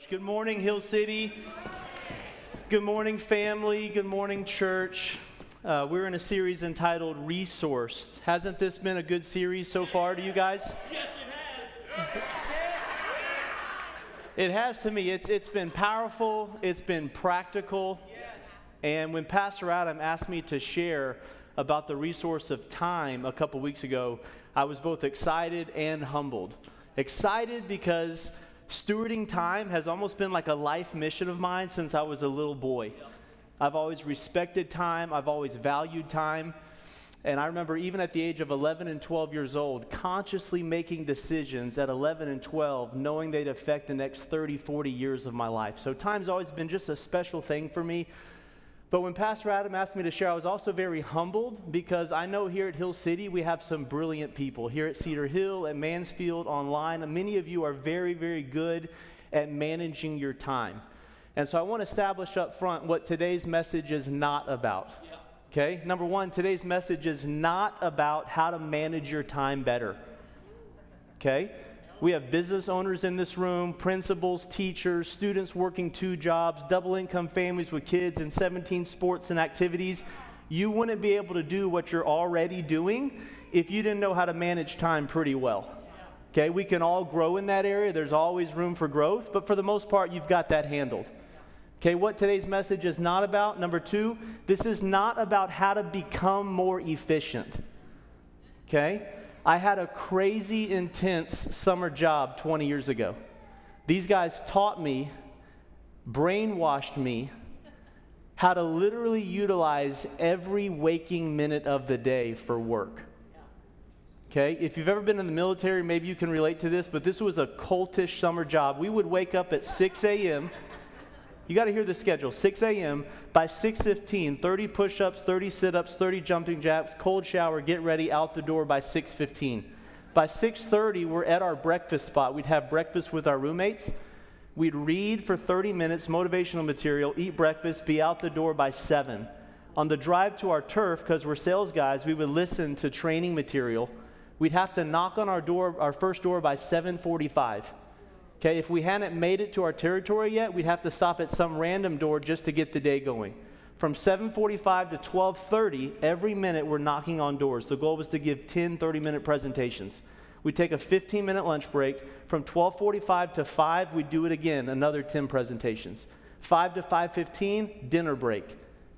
Good morning, Hill City. Good morning, family. Good morning, church. We're in a series entitled Resourced. Hasn't this been a good series so far to you guys? Yes, it has. It has to me. It's been powerful. It's been practical. And when Pastor Adam asked me to share about the resource of time a couple weeks ago, I was both excited and humbled. Excited because stewarding time has almost been like a life mission of mine since I was a little boy. I've always respected time. I've always valued time. And I remember even at the age of 11 and 12 years old, consciously making decisions at 11 and 12, knowing they'd affect the next 30, 40 years of my life. So time's always been just a special thing for me. But when Pastor Adam asked me to share, I was also very humbled because I know here at Hill City we have some brilliant people. Here at Cedar Hill, at Mansfield, online, and many of you are very, very good at managing your time. And so I want to establish up front what today's message is not about. Okay? Number one, today's message is not about how to manage your time better. Okay? We have business owners in this room, principals, teachers, students working 2 jobs, double income families with kids in 17 sports and activities. You wouldn't be able to do what you're already doing if you didn't know how to manage time pretty well. Okay, we can all grow in that area. There's always room for growth, but for the most part, you've got that handled. Okay, what today's message is not about, number 2, this is not about how to become more efficient. Okay? I had a crazy, intense summer job 20 years ago. These guys taught me, brainwashed me, how to literally utilize every waking minute of the day for work. Okay? If you've ever been in the military, maybe you can relate to this, but this was a cultish summer job. We would wake up at 6 a.m., you got to hear the schedule. 6 a.m. By 6:15, 30 push-ups, 30 sit-ups, 30 jumping jacks, cold shower, get ready, out the door by 6:15. By 6:30, we're at our breakfast spot. We'd have breakfast with our roommates. We'd read for 30 minutes, motivational material, eat breakfast, be out the door by 7. On the drive to our turf, because we're sales guys, we would listen to training material. We'd have to knock on our first door by 7:45. Okay, if we hadn't made it to our territory yet, we'd have to stop at some random door just to get the day going. From 7:45 to 12:30, every minute we're knocking on doors. The goal was to give 10 30-minute presentations. We'd take a 15-minute lunch break. From 12:45 to 5, we'd do it again, another 10 presentations. 5 to 5:15, dinner break.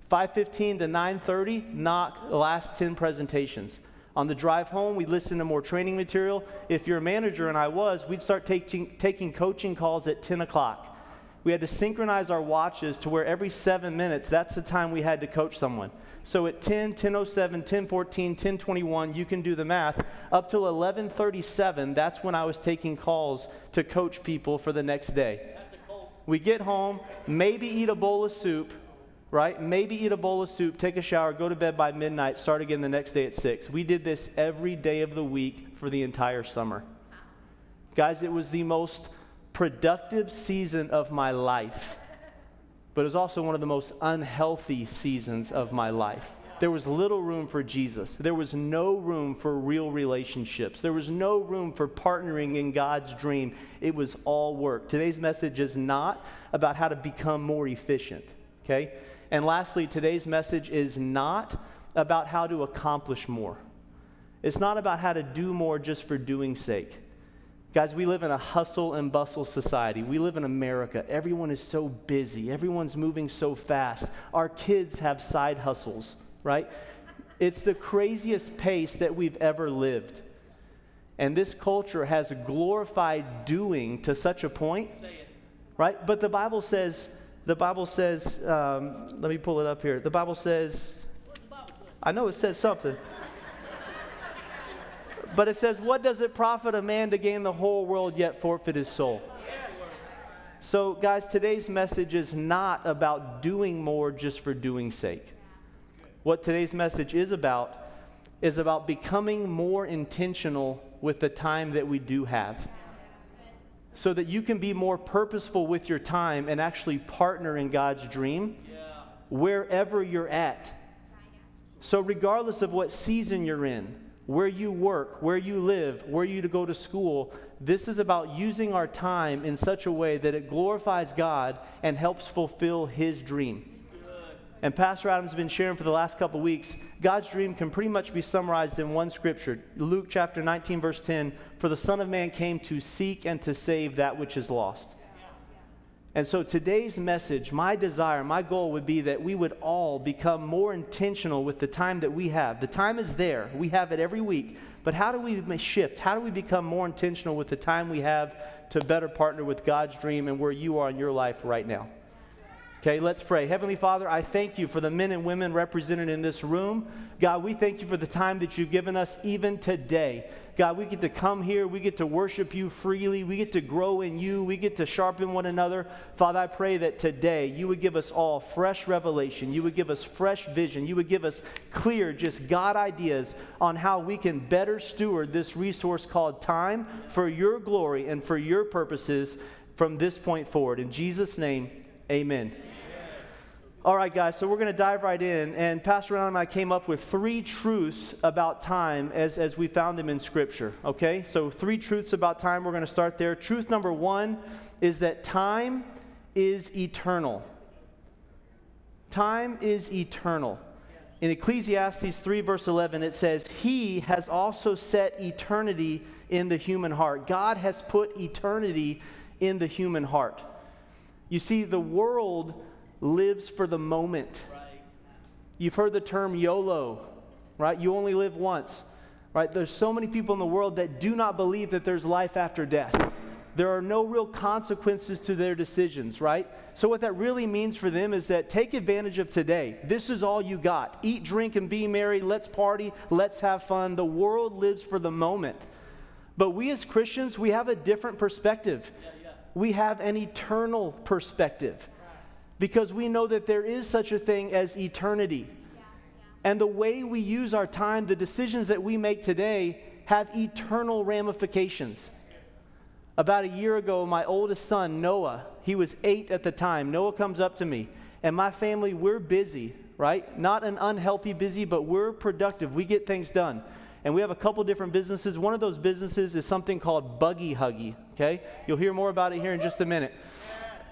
5:15 to 9:30, knock, the last 10 presentations. On the drive home, we listened to more training material. If you're a manager, and I was, we'd start taking coaching calls at 10 o'clock. We had to synchronize our watches to where every 7 minutes, that's the time we had to coach someone. So at 10, 10:07, 10:14, 10:21, you can do the math. Up till 11:37, that's when I was taking calls to coach people for the next day. We get home, maybe eat a bowl of soup, right? Maybe eat a bowl of soup, take a shower, go to bed by midnight, start again the next day at 6. We did this every day of the week for the entire summer. Guys, it was the most productive season of my life, but it was also one of the most unhealthy seasons of my life. There was little room for Jesus. There was no room for real relationships. There was no room for partnering in God's dream. It was all work. Today's message is not about how to become more efficient, okay? And lastly, today's message is not about how to accomplish more. It's not about how to do more just for doing's sake. Guys, we live in a hustle and bustle society. We live in America. Everyone is so busy. Everyone's moving so fast. Our kids have side hustles, right? It's the craziest pace that we've ever lived. And this culture has glorified doing to such a point, right? But the Bible says, let me pull it up here. The Bible says, I know it says something. But it says, what does it profit a man to gain the whole world yet forfeit his soul? So guys, today's message is not about doing more just for doing's sake. What today's message is about becoming more intentional with the time that we do have, so that you can be more purposeful with your time and actually partner in God's dream wherever you're at. So regardless of what season you're in, where you work, where you live, where you to go to school, This is about using our time in such a way that it glorifies God and helps fulfill His dream. And Pastor Adam's been sharing for the last couple weeks, God's dream can pretty much be summarized in one scripture. Luke chapter 19, verse 10, "For the Son of Man came to seek and to save that which is lost." And so today's message, my desire, my goal would be that we would all become more intentional with the time that we have. The time is there. We have it every week. But how do we shift? How do we become more intentional with the time we have to better partner with God's dream and where you are in your life right now? Okay, let's pray. Heavenly Father, I thank you for the men and women represented in this room. God, we thank you for the time that you've given us even today. God, we get to come here. We get to worship you freely. We get to grow in you. We get to sharpen one another. Father, I pray that today you would give us all fresh revelation. You would give us fresh vision. You would give us clear, just God ideas on how we can better steward this resource called time for your glory and for your purposes from this point forward. In Jesus' name, amen. All right, guys, so we're going to dive right in. And Pastor Ron and I came up with 3 truths about time as we found them in Scripture, okay? So 3 truths about time. We're going to start there. Truth number 1 is that time is eternal. Time is eternal. In Ecclesiastes 3, verse 11, it says, "He has also set eternity in the human heart." God has put eternity in the human heart. You see, the world lives for the moment. Right. You've heard the term YOLO, right? You only live once, right? There's so many people in the world that do not believe that there's life after death. There are no real consequences to their decisions, right? So what that really means for them is that take advantage of today. This is all you got. Eat, drink, and be merry. Let's party. Let's have fun. The world lives for the moment. But we as Christians, we have a different perspective. We have an eternal perspective. Because we know that there is such a thing as eternity. And the way we use our time, the decisions that we make today, have eternal ramifications. About a year ago, my oldest son, Noah, he was 8 at the time. Noah comes up to me. And my family, we're busy, right? Not an unhealthy busy, but we're productive. We get things done. And we have a couple different businesses. One of those businesses is something called Buggy Huggy, okay? You'll hear more about it here in just a minute.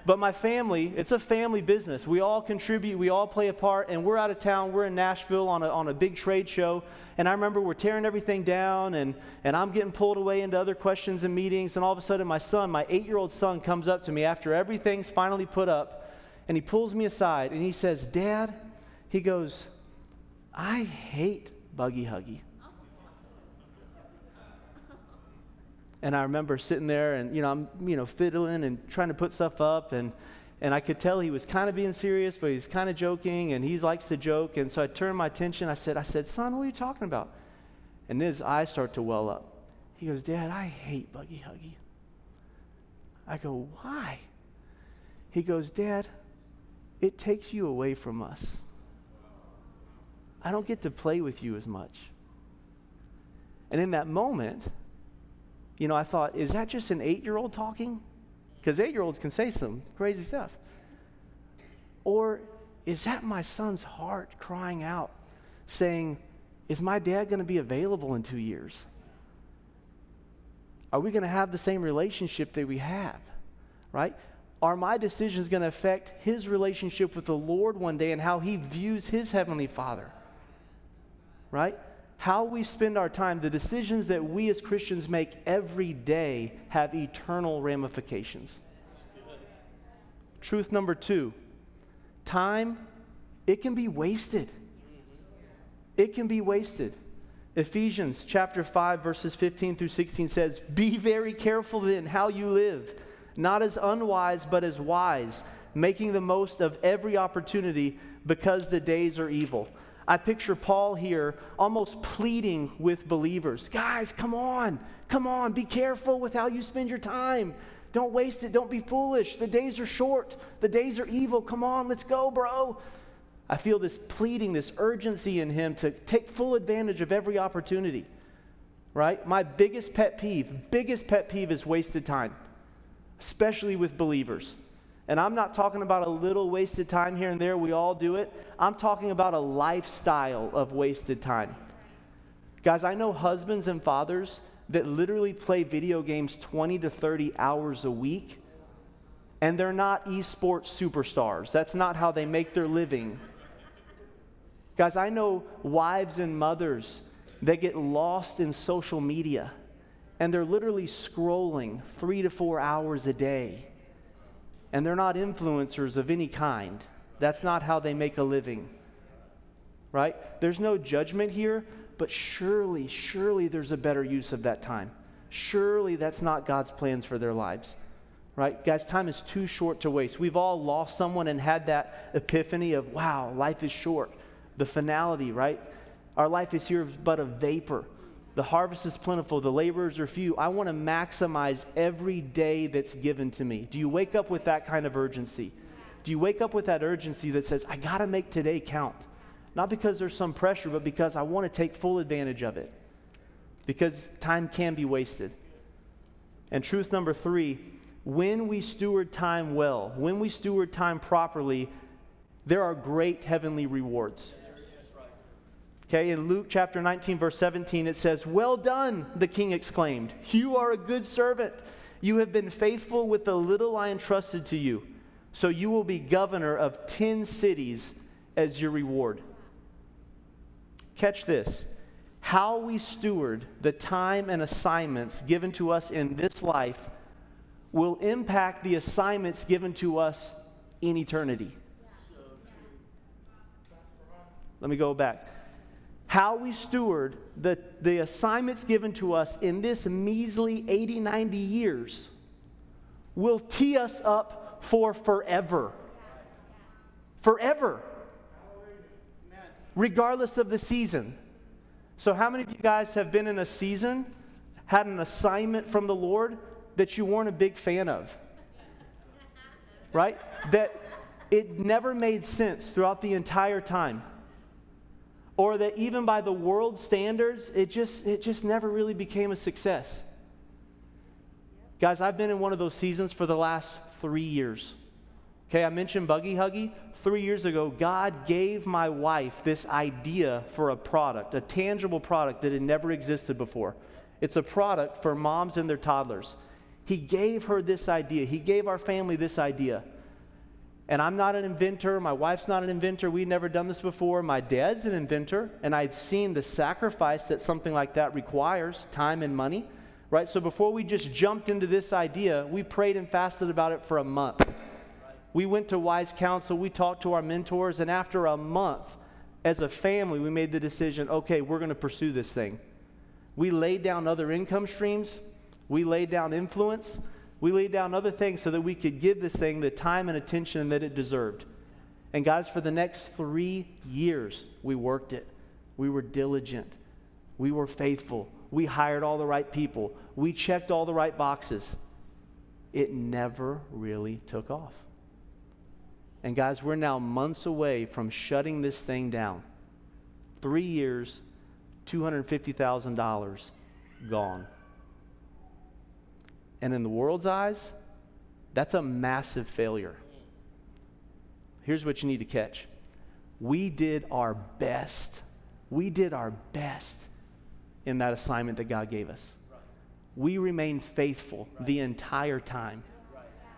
But my family, it's a family business. We all contribute, we all play a part, and we're out of town. We're in Nashville on a big trade show. And I remember we're tearing everything down, and I'm getting pulled away into other questions and meetings. And all of a sudden, my son, my 8-year-old son, comes up to me after everything's finally put up, and he pulls me aside, and he says, "Dad," he goes, "I hate Buggy Huggy." And I remember sitting there and, I'm, fiddling and trying to put stuff up. And I could tell he was kind of being serious, but he was kind of joking, and he likes to joke. And so I turned my attention. I said, "Son, what are you talking about?" And his eyes start to well up. He goes, "Dad, I hate Buggy Huggy." I go, "Why?" He goes, "Dad, it takes you away from us. I don't get to play with you as much." And in that moment, I thought, is that just an 8-year-old talking? Because 8-year-olds can say some crazy stuff. Or is that my son's heart crying out, saying, is my dad going to be available in 2 years? Are we going to have the same relationship that we have, right? Are my decisions going to affect his relationship with the Lord one day and how he views his Heavenly Father, right? How we spend our time, the decisions that we as Christians make every day have eternal ramifications. Truth number 2, time, it can be wasted. It can be wasted. Ephesians chapter 5, verses 15 through 16 says, "Be very careful then how you live, not as unwise but as wise, making the most of every opportunity because the days are evil." I picture Paul here almost pleading with believers. Guys, come on, be careful with how you spend your time. Don't waste it, don't be foolish. The days are short, the days are evil. Come on, let's go, bro. I feel this pleading, this urgency in him to take full advantage of every opportunity, right? My biggest pet peeve is wasted time, especially with believers. And I'm not talking about a little wasted time here and there. We all do it. I'm talking about a lifestyle of wasted time. Guys, I know husbands and fathers that literally play video games 20 to 30 hours a week, and they're not esports superstars. That's not how they make their living. Guys, I know wives and mothers that get lost in social media, and they're literally scrolling 3 to 4 hours a day, and they're not influencers of any kind. That's not how they make a living, right? There's no judgment here, but surely there's a better use of that time. Surely that's not God's plans for their lives, right? Guys, time is too short to waste. We've all lost someone and had that epiphany of, wow, life is short. The finality, right? Our life is here but a vapor. The harvest is plentiful, the laborers are few. I want to maximize every day that's given to me. Do you wake up with that kind of urgency? Do you wake up with that urgency that says, I got to make today count? Not because there's some pressure, but because I want to take full advantage of it. Because time can be wasted. And truth number 3, when we steward time well, when we steward time properly, there are great heavenly rewards. Okay, in Luke chapter 19, verse 17, it says, "Well done," the king exclaimed. "You are a good servant. You have been faithful with the little I entrusted to you. So you will be governor of 10 cities as your reward." Catch this. How we steward the time and assignments given to us in this life will impact the assignments given to us in eternity. Let me go back. How we steward the assignments given to us in this measly 80, 90 years will tee us up for forever. Forever. Regardless of the season. So how many of you guys have been in a season, had an assignment from the Lord that you weren't a big fan of? Right? That it never made sense throughout the entire time. Or that even by the world standards, it just never really became a success. Guys, I've been in one of those seasons for the last 3 years. Okay, I mentioned Buggy Huggy. 3 years ago, God gave my wife this idea for a product, a tangible product that had never existed before. It's a product for moms and their toddlers. He gave her this idea. He gave our family this idea. And I'm not an inventor. My wife's not an inventor. We'd never done this before. My dad's an inventor, and I'd seen the sacrifice that something like that requires, time and money, right? So before we just jumped into this idea, we prayed and fasted about it for a month. We went to wise counsel. We talked to our mentors, and after a month, as a family, we made the decision, okay, we're going to pursue this thing. We laid down other income streams. We laid down influence. We laid down other things so that we could give this thing the time and attention that it deserved. And guys, for the next 3 years, we worked it. We were diligent. We were faithful. We hired all the right people. We checked all the right boxes. It never really took off. And guys, we're now months away from shutting this thing down. 3 years, $250,000 gone. And in the world's eyes, that's a massive failure. Here's what you need to catch. We did our best. We did our best in that assignment that God gave us. We remained faithful the entire time.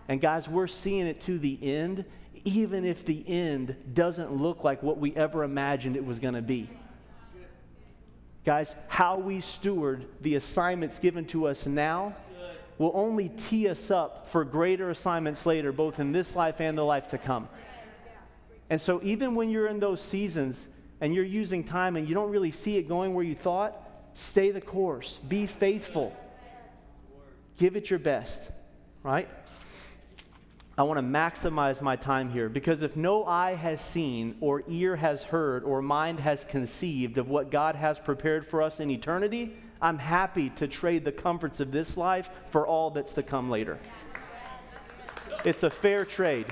And guys, we're seeing it to the end, even if the end doesn't look like what we ever imagined it was going to be. Guys, how we steward the assignments given to us now will only tee us up for greater assignments later, both in this life and the life to come. And so even when you're in those seasons and you're using time and you don't really see it going where you thought, stay the course. Be faithful. Give it your best, right? I want to maximize my time here, because if no eye has seen or ear has heard or mind has conceived of what God has prepared for us in eternity, I'm happy to trade the comforts of this life for all that's to come later. It's a fair trade.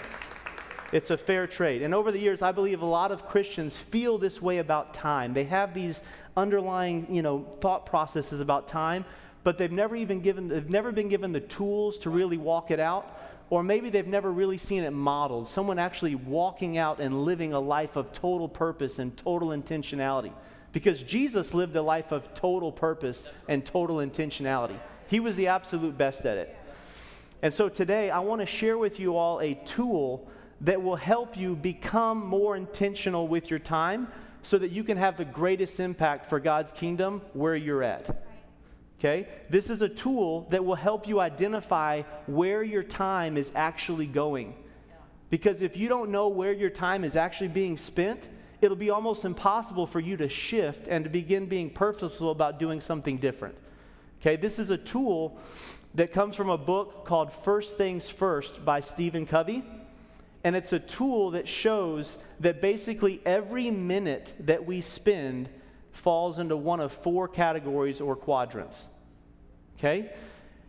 It's a fair trade. And over the years, I believe a lot of Christians feel this way about time. They have these underlying, thought processes about time, but they've never been given the tools to really walk it out, Or maybe they've never really seen it modeled. Someone actually walking out and living a life of total purpose and total intentionality. Because Jesus lived a life of total purpose and total intentionality. He was the absolute best at it. And so today I want to share with you all a tool that will help you become more intentional with your time so that you can have the greatest impact for God's kingdom where you're at. Okay? This is a tool that will help you identify where your time is actually going. Because if you don't know where your time is actually being spent, it'll be almost impossible for you to shift and to begin being purposeful about doing something different. Okay? This is a tool that comes from a book called First Things First by Stephen Covey. And it's a tool that shows that basically every minute that we spend falls into one of 4 categories or quadrants. Okay?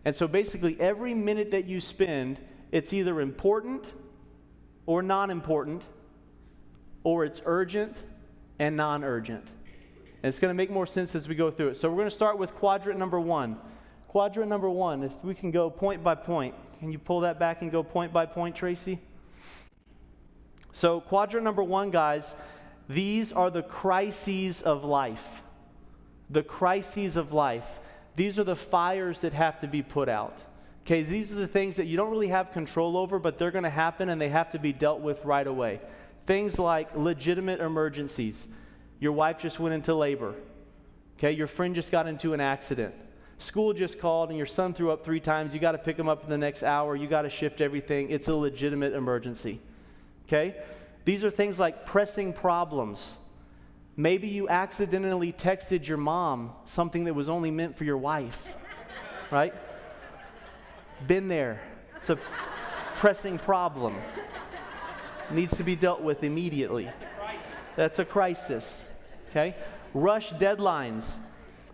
And so basically every minute that you spend, it's either important or non-important, or it's urgent and non-urgent. And it's going to make more sense as we go through it. So we're going to start with quadrant number 1. Quadrant number 1, if we can go point by point. Can you pull that back and go point by point, Tracy? So quadrant number 1, guys, these are the crises of life. The crises of life. These are the fires that have to be put out. Okay, these are the things that you don't really have control over, but they're going to happen and they have to be dealt with right away. Things like legitimate emergencies. Your wife just went into labor. Okay, your friend just got into an accident. School just called and your son threw up 3 times. You got to pick him up in the next hour. You got to shift everything. It's a legitimate emergency. Okay? These are things like pressing problems. Maybe you accidentally texted your mom something that was only meant for your wife, right? Been there. It's a pressing problem. Needs to be dealt with immediately. That's a crisis. Okay? Rush deadlines.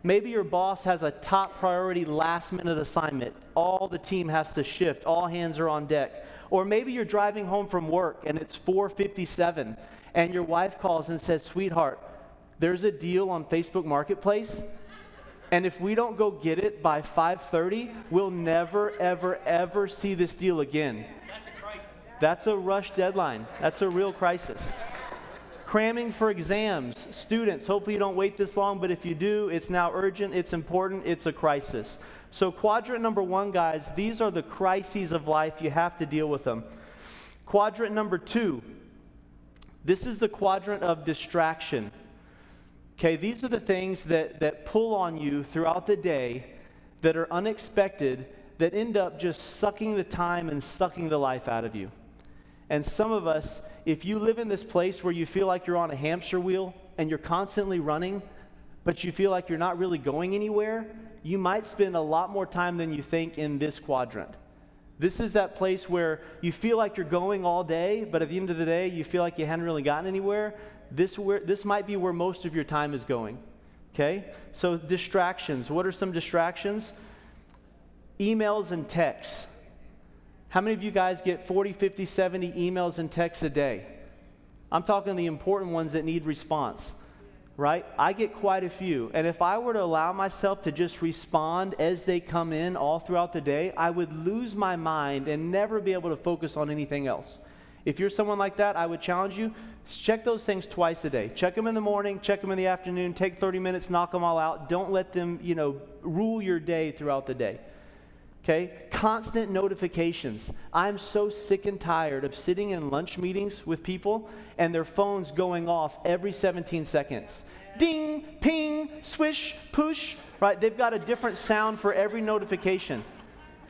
Maybe your boss has a top priority last-minute assignment. All the team has to shift. All hands are on deck. Or maybe you're driving home from work and it's 4:57 and your wife calls and says, "Sweetheart, there's a deal on Facebook Marketplace, and if we don't go get it by 5:30, we'll never, ever, ever see this deal again." That's a crisis. That's a rush deadline. That's a real crisis. Cramming for exams. Students, hopefully you don't wait this long, but if you do, it's now urgent, it's important, it's a crisis. So quadrant number 1, guys, these are the crises of life. You have to deal with them. Quadrant number 2, this is the quadrant of distraction. Okay, these are the things that pull on you throughout the day that are unexpected, that end up just sucking the time and sucking the life out of you. And some of us, if you live in this place where you feel like you're on a hamster wheel and you're constantly running, but you feel like you're not really going anywhere, you might spend a lot more time than you think in this quadrant. This is that place where you feel like you're going all day, but at the end of the day, you feel like you hadn't really gotten anywhere. This might be where most of your time is going. Okay? So distractions. What are some distractions? Emails and texts. How many of you guys get 40, 50, 70 emails and texts a day? I'm talking the important ones that need response, right? I get quite a few. And if I were to allow myself to just respond as they come in all throughout the day, I would lose my mind and never be able to focus on anything else. If you're someone like that, I would challenge you, check those things twice a day. Check them in the morning, check them in the afternoon, take 30 minutes, knock them all out. Don't let them, rule your day throughout the day. Okay? Constant notifications. I'm so sick and tired of sitting in lunch meetings with people and their phones going off every 17 seconds. Ding, ping, swish, push, right? They've got a different sound for every notification.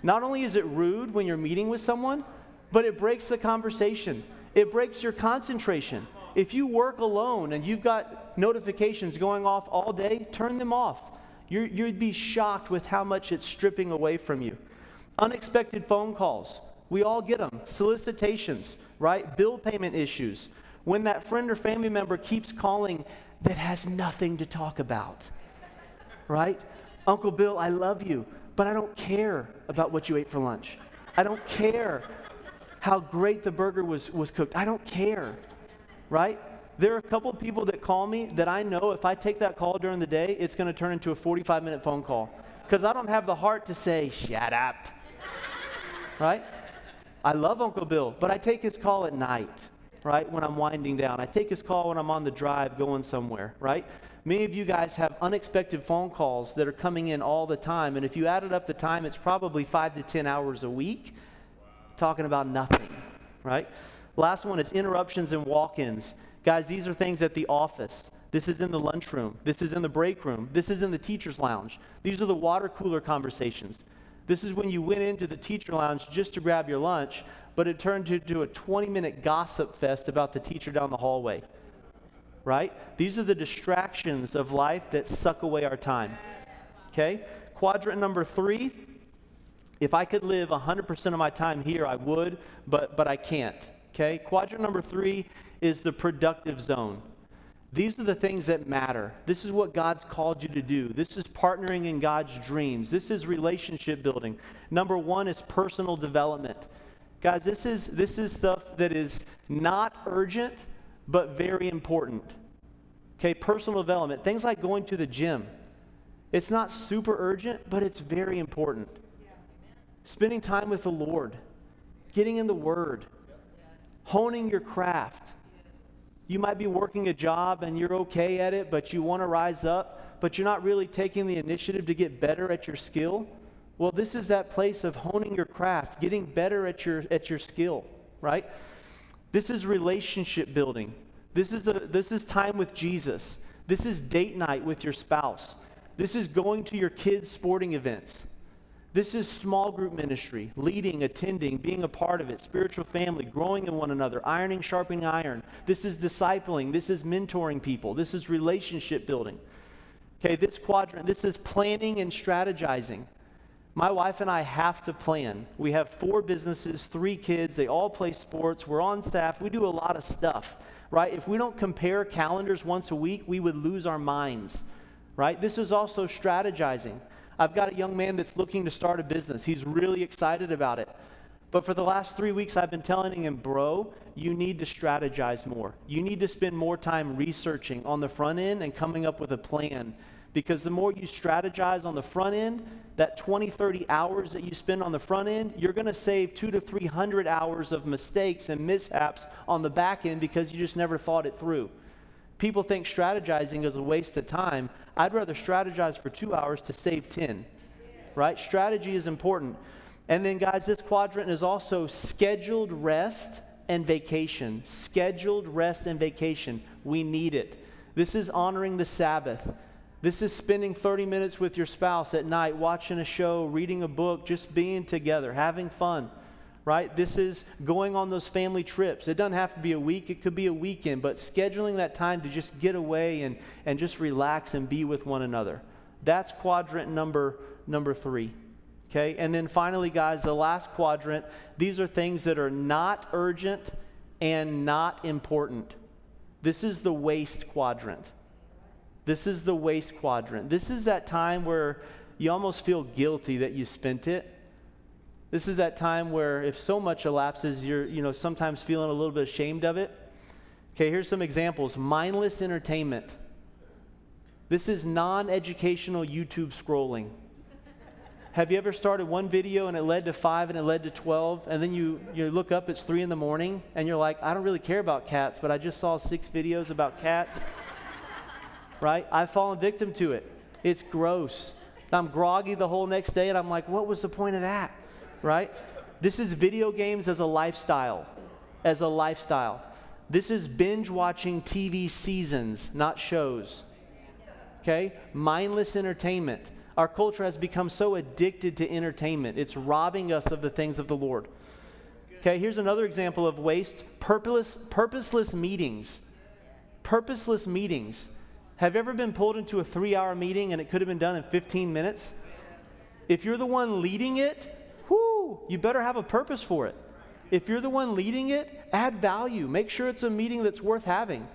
Not only is it rude when you're meeting with someone, but it breaks the conversation. It breaks your concentration. If you work alone and you've got notifications going off all day, turn them off. You'd be shocked with how much it's stripping away from you. Unexpected phone calls. We all get them. Solicitations, right? Bill payment issues. When that friend or family member keeps calling that has nothing to talk about, right? Uncle Bill, I love you, but I don't care about what you ate for lunch. I don't care how great the burger was cooked. I don't care, right? There are a couple of people that call me that I know if I take that call during the day, it's going to turn into a 45-minute phone call because I don't have the heart to say, shut up, right? I love Uncle Bill, but I take his call at night, right, when I'm winding down. I take his call when I'm on the drive going somewhere, right? Many of you guys have unexpected phone calls that are coming in all the time, and if you added up the time, it's probably 5 to 10 hours a week talking about nothing, right? Last one is interruptions and walk-ins. Guys, these are things at the office. This is in the lunchroom. This is in the break room. This is in the teacher's lounge. These are the water cooler conversations. This is when you went into the teacher lounge just to grab your lunch, but it turned into a 20-minute gossip fest about the teacher down the hallway, right? These are the distractions of life that suck away our time, okay? Quadrant number 3, if I could live 100% of my time here, I would, but I can't, okay? Quadrant number 3 is the productive zone. These are the things that matter. This is what God's called you to do. This is partnering in God's dreams. This is relationship building. Number 1 is personal development. Guys, this is stuff that is not urgent, but very important. Okay, personal development. Things like going to the gym. It's not super urgent, but it's very important. Spending time with the Lord. Getting in the Word. Honing your craft. You might be working a job and you're okay at it, but you want to rise up, but you're not really taking the initiative to get better at your skill. Well, this is that place of honing your craft, getting better at your skill, right? This is relationship building. This is time with Jesus. This is date night with your spouse. This is going to your kids' sporting events. This is small group ministry, leading, attending, being a part of it, spiritual family, growing in one another, ironing, sharpening iron. This is discipling. This is mentoring people. This is relationship building. Okay, this quadrant, this is planning and strategizing. My wife and I have to plan. We have 4 businesses, 3 kids. They all play sports. We're on staff. We do a lot of stuff, right? If we don't compare calendars once a week, we would lose our minds, right? This is also strategizing. I've got a young man that's looking to start a business. He's really excited about it. But for the last 3 weeks, I've been telling him, bro, you need to strategize more. You need to spend more time researching on the front end and coming up with a plan. Because the more you strategize on the front end, that 20, 30 hours that you spend on the front end, you're going to save 200 to 300 hours of mistakes and mishaps on the back end because you just never thought it through. People think strategizing is a waste of time. I'd rather strategize for 2 hours to save 10, right? Strategy is important. And then, guys, this quadrant is also scheduled rest and vacation. Scheduled rest and vacation. We need it. This is honoring the Sabbath. This is spending 30 minutes with your spouse at night, watching a show, reading a book, just being together, having fun. Right? This is going on those family trips. It doesn't have to be a week. It could be a weekend, but scheduling that time to just get away and just relax and be with one another. That's quadrant number 3. Okay? And then finally, guys, the last quadrant, these are things that are not urgent and not important. This is the waste quadrant. This is the waste quadrant. This is that time where you almost feel guilty that you spent it. This is that time where if so much elapses, you're sometimes feeling a little bit ashamed of it. Okay, here's some examples. Mindless entertainment. This is non-educational YouTube scrolling. Have you ever started one video and it led to 5 and it led to 12, and then you look up, it's 3 in the morning, and you're like, I don't really care about cats, but I just saw 6 videos about cats. Right? I've fallen victim to it. It's gross. I'm groggy the whole next day, and I'm like, what was the point of that? Right? This is video games as a lifestyle. As a lifestyle. This is binge watching TV seasons, not shows. Okay? Mindless entertainment. Our culture has become so addicted to entertainment. It's robbing us of the things of the Lord. Okay, here's another example of waste. Purposeless meetings. Purposeless meetings. Have you ever been pulled into a 3-hour meeting and it could have been done in 15 minutes? If you're the one leading it, you better have a purpose for it. If you're the one leading it, add value. Make sure it's a meeting that's worth having.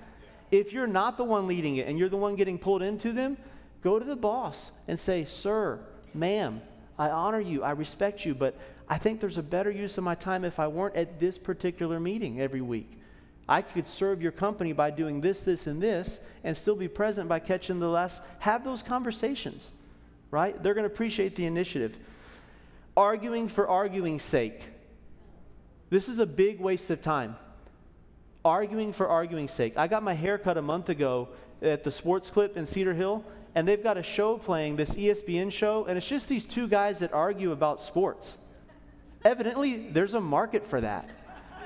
If you're not the one leading it and you're the one getting pulled into them, go to the boss and say, sir, ma'am, I honor you, I respect you, but I think there's a better use of my time if I weren't at this particular meeting every week. I could serve your company by doing this, this, and this, and still be present by catching the last. Have those conversations, right? They're going to appreciate the initiative. Arguing for arguing's sake. This is a big waste of time. Arguing for arguing's sake. I got my hair cut a month ago at the Sports Clip in Cedar Hill, and they've got a show playing, this ESPN show, and it's just these two guys that argue about sports. Evidently, there's a market for that.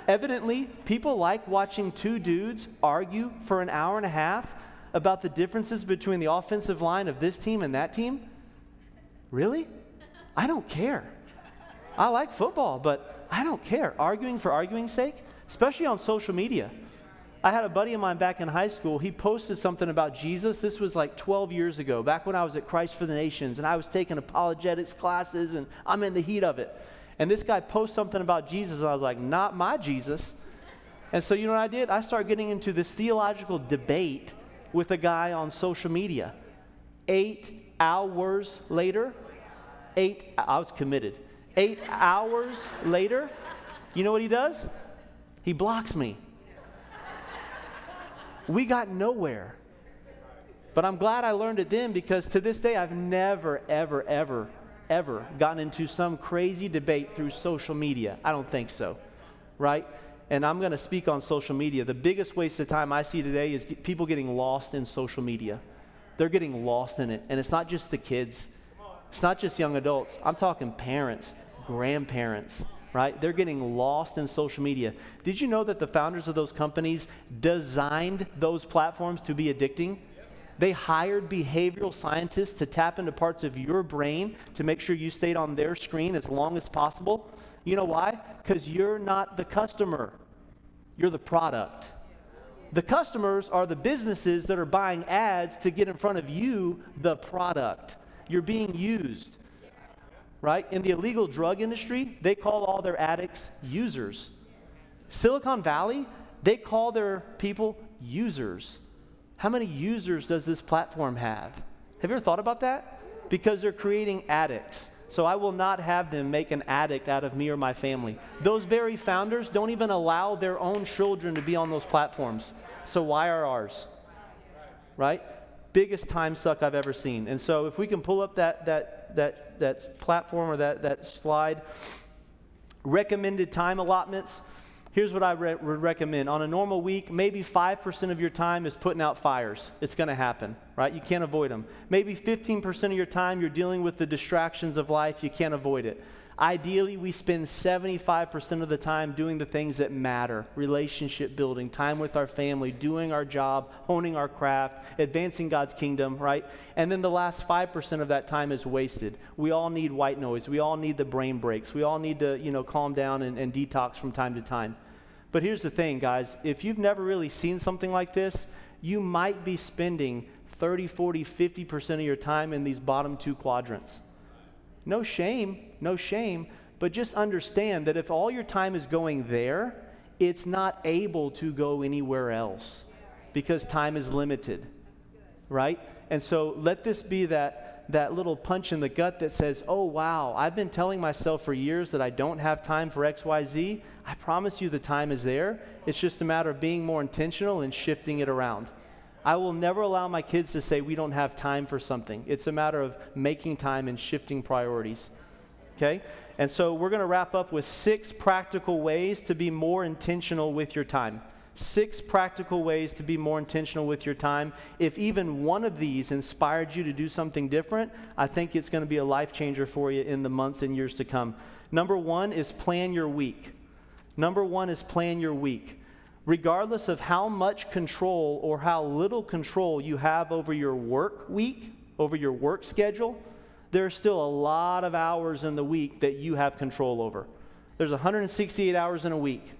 Evidently, people like watching two dudes argue for an hour and a half about the differences between the offensive line of this team and that team. Really? I don't care. I like football, but I don't care. Arguing for arguing's sake, especially on social media. I had a buddy of mine back in high school. He posted something about Jesus. This was like 12 years ago, back when I was at Christ for the Nations, and I was taking apologetics classes, and I'm in the heat of it. And this guy posts something about Jesus, and I was like, not my Jesus. And so you know what I did? I started getting into this theological debate with a guy on social media. 8 hours later, I was committed. 8 hours later, you know what he does? He blocks me. We got nowhere. But I'm glad I learned it then, because to this day I've never, ever gotten into some crazy debate through social media. I don't think so, right? And I'm going to speak on social media. The biggest waste of time I see today is people getting lost in social media. They're getting lost in it. And it's not just the kids. It's not just young adults. I'm talking parents, grandparents, right? They're getting lost in social media. Did you know that the founders of those companies designed those platforms to be addicting? They hired behavioral scientists to tap into parts of your brain to make sure you stayed on their screen as long as possible. You know why? Because you're not the customer. You're the product. The customers are the businesses that are buying ads to get in front of you, the product. You're being used. Right? In the illegal drug industry, they call all their addicts users. Silicon Valley, they call their people users. How many users does this platform have? Have you ever thought about that? Because they're creating addicts. So I will not have them make an addict out of me or my family. Those very founders don't even allow their own children to be on those platforms. So why are ours? Right? Biggest time suck I've ever seen. And so if we can pull up that platform or that slide, recommended time allotments. Here's what I would recommend. On a normal week, maybe 5% of your time is putting out fires. It's going to happen, right? You can't avoid them. Maybe 15% of your time you're dealing with the distractions of life. You can't avoid it. Ideally, we spend 75% of the time doing the things that matter. Relationship building, time with our family, doing our job, honing our craft, advancing God's kingdom, right? And then the last 5% of that time is wasted. We all need white noise. We all need the brain breaks. We all need to, calm down and detox from time to time. But here's the thing, guys. If you've never really seen something like this, you might be spending 30, 40, 50% of your time in these bottom two quadrants. No shame, but just understand that if all your time is going there, it's not able to go anywhere else because time is limited, right? And so let this be that little punch in the gut that says, oh, wow, I've been telling myself for years that I don't have time for X, Y, Z. I promise you the time is there. It's just a matter of being more intentional and shifting it around. I will never allow my kids to say we don't have time for something. It's a matter of making time and shifting priorities. Okay? And so we're going to wrap up with 6 practical ways to be more intentional with your time. 6 practical ways to be more intentional with your time. If even one of these inspired you to do something different, I think it's going to be a life changer for you in the months and years to come. Number 1 is plan your week. Regardless of how much control or how little control you have over your work week, over your work schedule, there's still a lot of hours in the week that you have control over. There's 168 hours in a week.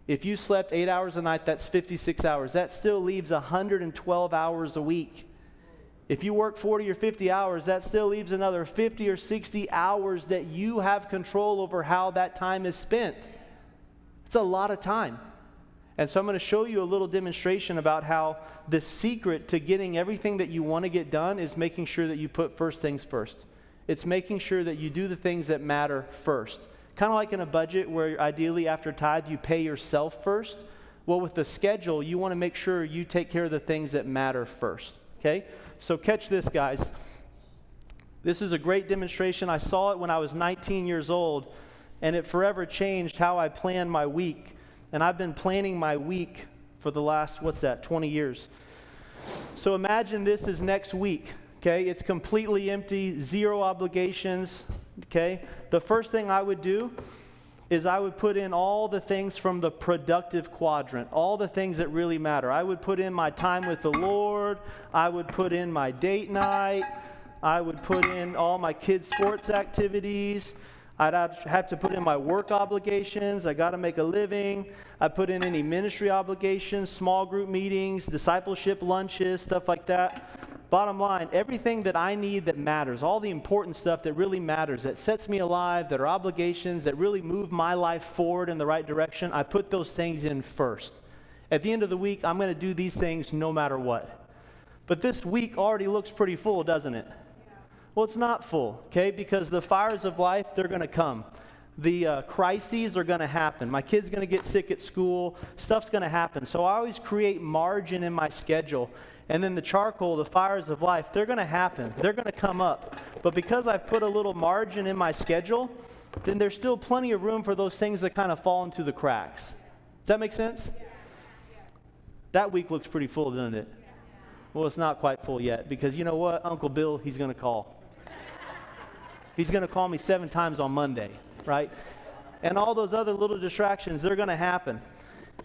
If you slept 8 hours a night, that's 56 hours. That still leaves 112 hours a week. If you work 40 or 50 hours, that still leaves another 50 or 60 hours that you have control over how that time is spent. It's a lot of time. And so I'm going to show you a little demonstration about how the secret to getting everything that you want to get done is making sure that you put first things first. It's making sure that you do the things that matter first. Kind of like in a budget where ideally after tithe you pay yourself first. Well, with the schedule, you want to make sure you take care of the things that matter first. Okay? So catch this, guys. This is a great demonstration. I saw it when I was 19 years old. and it forever changed how I plan my week. And I've been planning my week for the last, 20 years. So imagine this is next week, okay? It's completely empty, zero obligations, okay? The first thing I would do is I would put in all the things from the productive quadrant, all the things that really matter. I would put in my time with the Lord. I would put in my date night. I would put in all my kids' sports activities. I'd have to put in my work obligations. I got to make a living. I put in any ministry obligations, small group meetings, discipleship lunches, stuff like that. Bottom line, everything that I need that matters, all the important stuff that really matters, that sets me alive, that are obligations, that really move my life forward in the right direction, I put those things in first. At the end of the week, I'm going to do these things no matter what. But this week already looks pretty full, doesn't it? Well, it's not full, okay? Because the fires of life, they're going to come. The crises are going to happen. My kid's going to get sick at school. Stuff's going to happen. So I always create margin in my schedule. And then the charcoal, the fires of life, they're going to happen. They're going to come up. But because I've put a little margin in my schedule, then there's still plenty of room for those things that kind of fall into the cracks. Does that make sense? That week looks pretty full, doesn't it? Well, it's not quite full yet, because you know what? Uncle Bill, he's going to call. He's going to call me 7 times on Monday, right? And all those other little distractions, they're going to happen.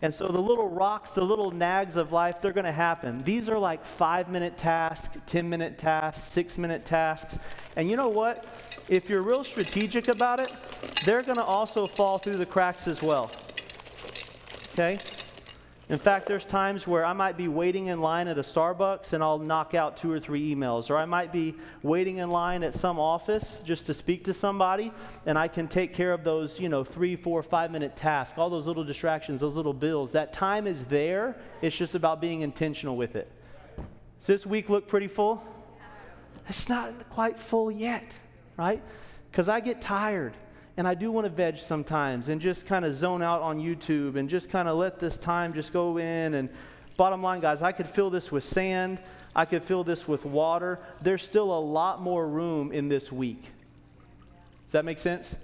And so the little rocks, the little nags of life, they're going to happen. These are like 5-minute tasks, 10-minute tasks, 6-minute tasks. And you know what? If you're real strategic about it, they're going to also fall through the cracks as well. Okay? In fact, there's times where I might be waiting in line at a Starbucks and I'll knock out 2 or 3 emails. Or I might be waiting in line at some office just to speak to somebody, and I can take care of those, 3, 4, 5-minute tasks, all those little distractions, those little bills. That time is there. It's just about being intentional with it. Does this week look pretty full? It's not quite full yet, right? Because I get tired. And I do want to veg sometimes and just kind of zone out on YouTube and just kind of let this time just go in. And bottom line, guys, I could fill this with sand. I could fill this with water. There's still a lot more room in this week. Does that make sense?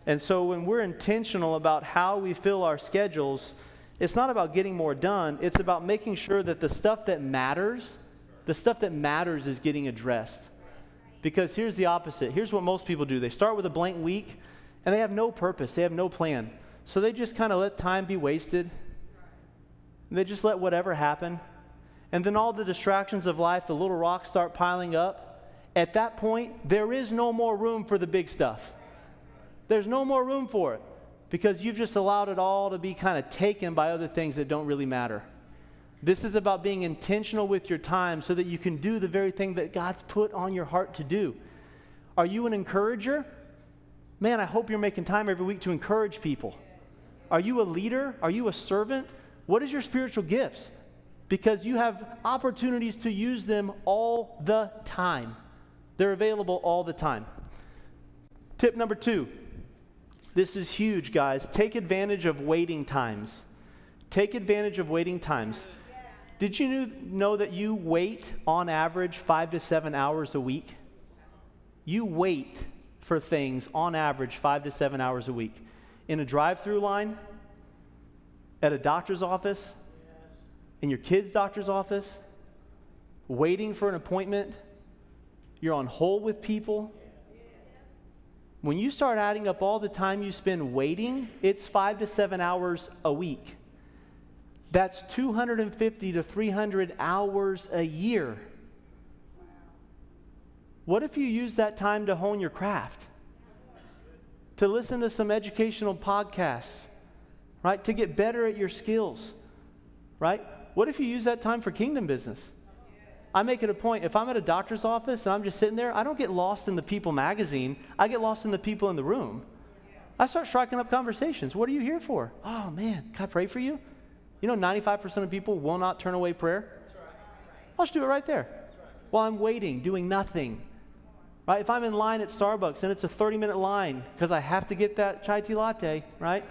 And so when we're intentional about how we fill our schedules, it's not about getting more done. It's about making sure that the stuff that matters is getting addressed. Because here's the opposite. Here's what most people do. They start with a blank week, and they have no purpose. They have no plan. So they just kind of let time be wasted. They just let whatever happen. And then all the distractions of life, the little rocks start piling up. At that point, there is no more room for the big stuff. There's no more room for it because you've just allowed it all to be kind of taken by other things that don't really matter. This is about being intentional with your time so that you can do the very thing that God's put on your heart to do. Are you an encourager? Man, I hope you're making time every week to encourage people. Are you a leader? Are you a servant? What is your spiritual gifts? Because you have opportunities to use them all the time. They're available all the time. Tip number 2. This is huge, guys. Take advantage of waiting times. Take advantage of waiting times. Did you know that you wait on average 5 to 7 hours a week? You wait for things on average 5 to 7 hours a week. In a drive-through line, at a doctor's office, in your kid's doctor's office, waiting for an appointment, you're on hold with people. When you start adding up all the time you spend waiting, it's 5 to 7 hours a week. That's 250 to 300 hours a year. What if you use that time to hone your craft? To listen to some educational podcasts, right? To get better at your skills, right? What if you use that time for kingdom business? I make it a point, if I'm at a doctor's office and I'm just sitting there, I don't get lost in the People magazine. I get lost in the people in the room. I start striking up conversations. What are you here for? Oh, man, can I pray for you? 95% of people will not turn away prayer. I'll just do it right there while I'm waiting, doing nothing. Right? If I'm in line at Starbucks and it's a 30-minute line because I have to get that chai tea latte, right?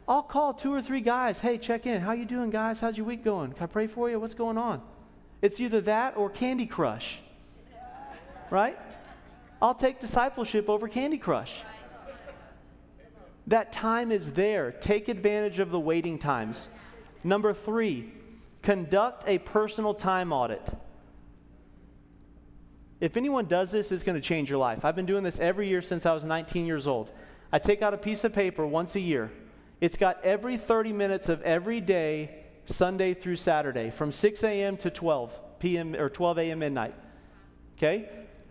I'll call 2 or 3 guys. Hey, check in. How you doing, guys? How's your week going? Can I pray for you? What's going on? It's either that or Candy Crush. Right? I'll take discipleship over Candy Crush. That time is there. Take advantage of the waiting times. Number 3, conduct a personal time audit. If anyone does this, it's going to change your life. I've been doing this every year since I was 19 years old. I take out a piece of paper once a year. It's got every 30 minutes of every day, Sunday through Saturday, from 6 a.m. to 12 p.m. or 12 a.m. midnight. Okay?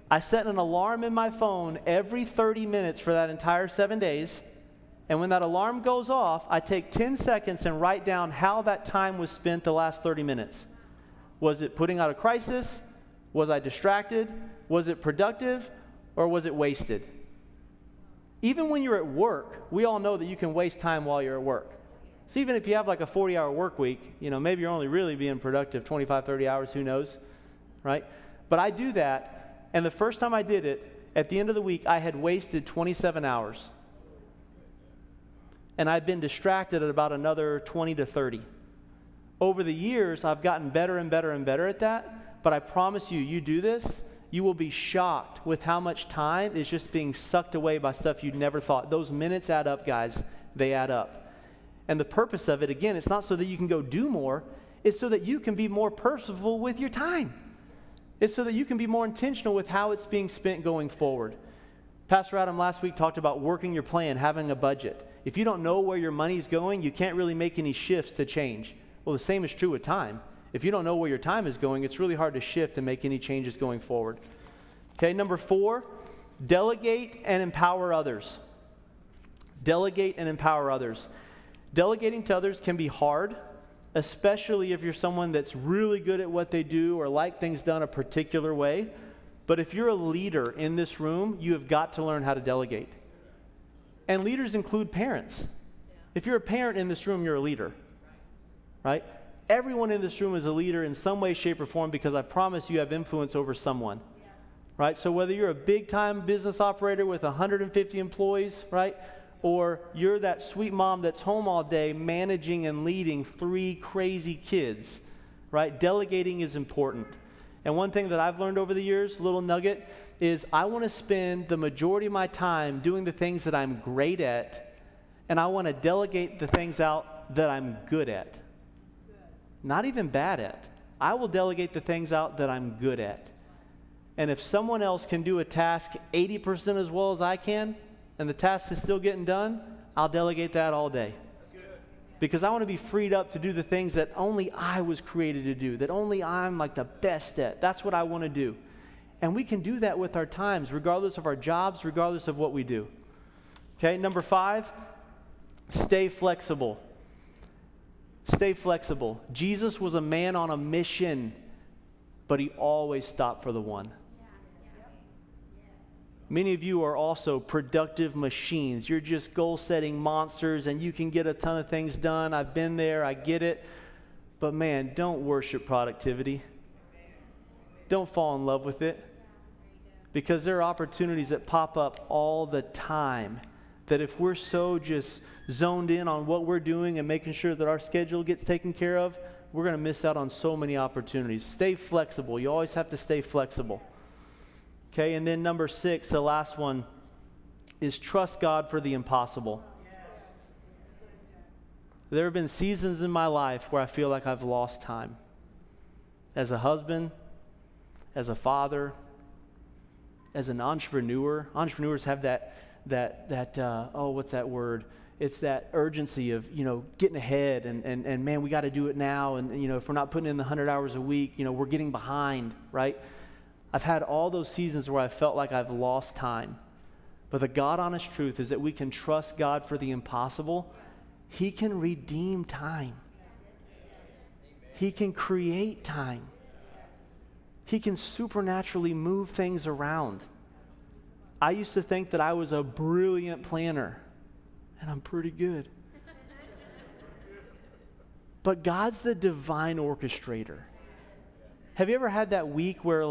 I set an alarm in my phone every 30 minutes for that entire 7 days. And when that alarm goes off, I take 10 seconds and write down how that time was spent the last 30 minutes. Was it putting out a crisis? Was I distracted? Was it productive? Or was it wasted? Even when you're at work, we all know that you can waste time while you're at work. So even if you have like a 40-hour work week, maybe you're only really being productive 25, 30 hours, who knows, right? But I do that, and the first time I did it, at the end of the week, I had wasted 27 hours. And I've been distracted at about another 20 to 30. Over the years, I've gotten better and better and better at that, but I promise you, you do this, you will be shocked with how much time is just being sucked away by stuff you'd never thought. Those minutes add up, guys. They add up. And the purpose of it, again, it's not so that you can go do more, it's so that you can be more purposeful with your time. It's so that you can be more intentional with how it's being spent going forward. Pastor Adam last week talked about working your plan, having a budget. If you don't know where your money's going, you can't really make any shifts to change. Well, the same is true with time. If you don't know where your time is going, it's really hard to shift and make any changes going forward. Okay, number 4, delegate and empower others. Delegate and empower others. Delegating to others can be hard, especially if you're someone that's really good at what they do or like things done a particular way. But if you're a leader in this room, you have got to learn how to delegate. And leaders include parents. If you're a parent in this room, you're a leader, right? Everyone in this room is a leader in some way, shape, or form, because I promise you have influence over someone, right? So whether you're a big-time business operator with 150 employees, right? Or you're that sweet mom that's home all day managing and leading 3 crazy kids, right? Delegating is important. And one thing that I've learned over the years, little nugget, is I want to spend the majority of my time doing the things that I'm great at, and I want to delegate the things out that I'm good at. Not even bad at. I will delegate the things out that I'm good at. And if someone else can do a task 80% as well as I can, and the task is still getting done, I'll delegate that all day. Because I want to be freed up to do the things that only I was created to do, that only I'm like the best at. That's what I want to do. And we can do that with our times, regardless of our jobs, regardless of what we do. Okay, number 5, stay flexible. Stay flexible. Jesus was a man on a mission, but he always stopped for the one. Many of you are also productive machines. You're just goal-setting monsters, and you can get a ton of things done. I've been there. I get it. But man, don't worship productivity. Don't fall in love with it. Because there are opportunities that pop up all the time that if we're so just zoned in on what we're doing and making sure that our schedule gets taken care of, we're going to miss out on so many opportunities. Stay flexible. You always have to stay flexible. Okay, and then number 6, the last one, is trust God for the impossible. There have been seasons in my life where I feel like I've lost time. As a husband, as a father, as an entrepreneur. Entrepreneurs have what's that word? It's that urgency of, getting ahead and man, we got to do it now. And, if we're not putting in the 100 hours a week, we're getting behind, right? I've had all those seasons where I felt like I've lost time. But the God-honest truth is that we can trust God for the impossible. He can redeem time. He can create time. He can supernaturally move things around. I used to think that I was a brilliant planner, and I'm pretty good. But God's the divine orchestrator. Have you ever had that week where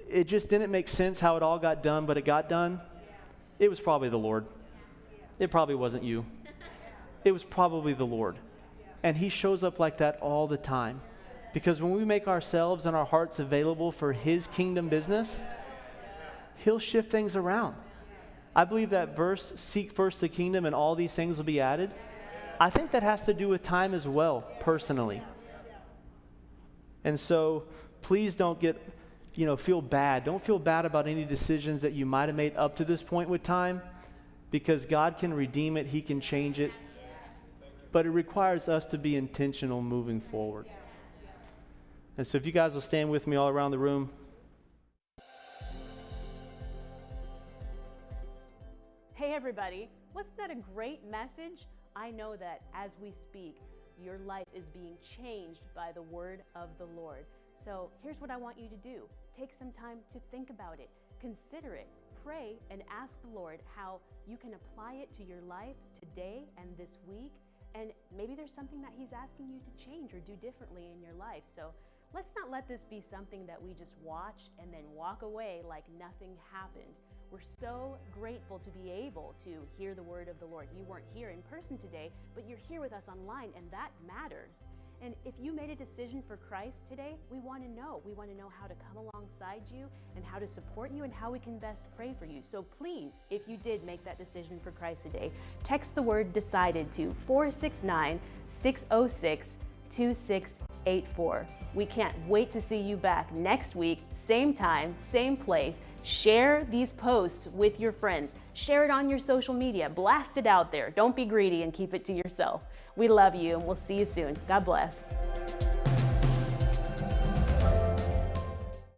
it just didn't make sense how it all got done, but it got done? It was probably the Lord. It probably wasn't you. It was probably the Lord. And he shows up like that all the time. Because when we make ourselves and our hearts available for his kingdom business, he'll shift things around. I believe that verse, seek first the kingdom and all these things will be added. I think that has to do with time as well, personally. And so please don't feel bad. Don't feel bad about any decisions that you might have made up to this point with time, because God can redeem it, He can change it. But it requires us to be intentional moving forward. And so if you guys will stand with me all around the room. Hey everybody, wasn't that a great message? I know that as we speak, your life is being changed by the word of the Lord. So here's what I want you to do. Take some time to think about it, consider it, pray, and ask the Lord how you can apply it to your life today and this week. And maybe there's something that He's asking you to change or do differently in your life. So let's not let this be something that we just watch and then walk away like nothing happened. We're so grateful to be able to hear the word of the Lord. You weren't here in person today, but you're here with us online, and that matters. And if you made a decision for Christ today, we want to know. We want to know how to come alongside you and how to support you and how we can best pray for you. So please, if you did make that decision for Christ today, text the word DECIDED to 469-606-2684. We can't wait to see you back next week, same time, same place. Share these posts with your friends. Share it on your social media. Blast it out there. Don't be greedy and keep it to yourself. We love you, and we'll see you soon. God bless.